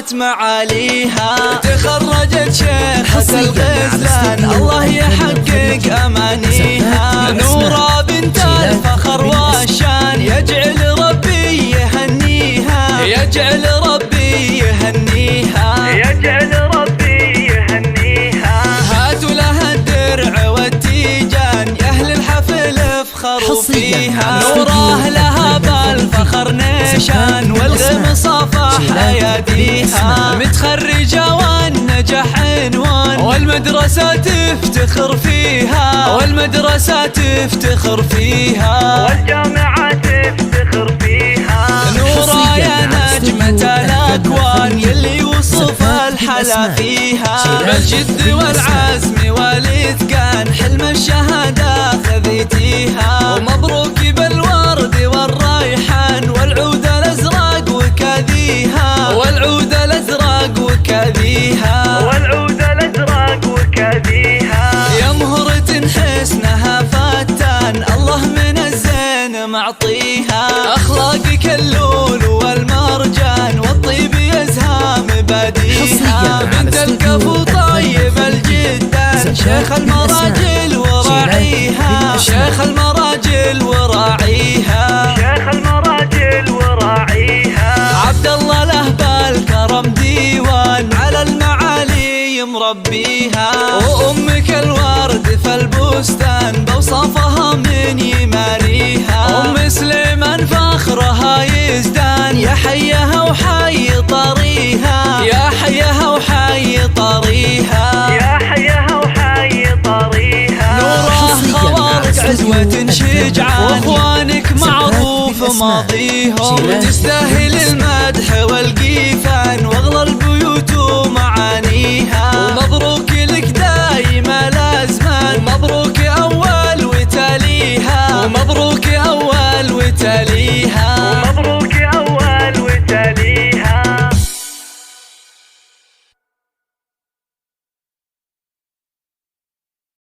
علت معاليها. تخرجت شيخة الغزلان الله يحقق أمانيها. نورة بنت الفخر والشان يجعل ربي يهنيها، يجعل ربي يهنيها، يجعل ربي يهنيها. هاتوا لها الدرع والتيجان يا أهل الحفل افخروا فيها. نوره لها بالفخر نيشان والغم صافح اياديها. متخرجة والنجاح عنوان والمدرسة تفتخر فيها، والمدرسة تفتخر فيها، والجامعة تفتخر فيها. نورة يا نجمة الأكوان يلي وصف الحلا فيها. بالجد والعزم والإتقان حلم الشهادة خذيتيها. ومبروك بالورد والريحان والعود الأزرق وكذيها، والعود الأزرق وكذيها، والعود الأزرق وكذيها. يا مهرة حسنها فتان الله من الزين معطيها. أخلاقك اللول والمرجان والطيب يزهام باديها. بنت الكفو طيب الجدان شيخ المراجل وراعيها، شيخ المراجل وراعيها، شيخ المراجل وراعيها. عبد الله له بالكرم ديوان على المعالي مربيها. وأمك الورد في البستان بوصفها من يماريها. أم سليمان فخرها يزدان يا حيها وحي طريها، يا حيها وحي طريها، يا حيها وحي طريها. نوره خوارق عزوة شجعان واخوانك معروف ماضيهم. وتستاهل المدح والقيفان واغلى البيوت ومعانيها. ومبروك لك دايما الازمان، ومبروك اول وتاليها، ومبروك اول وتاليها.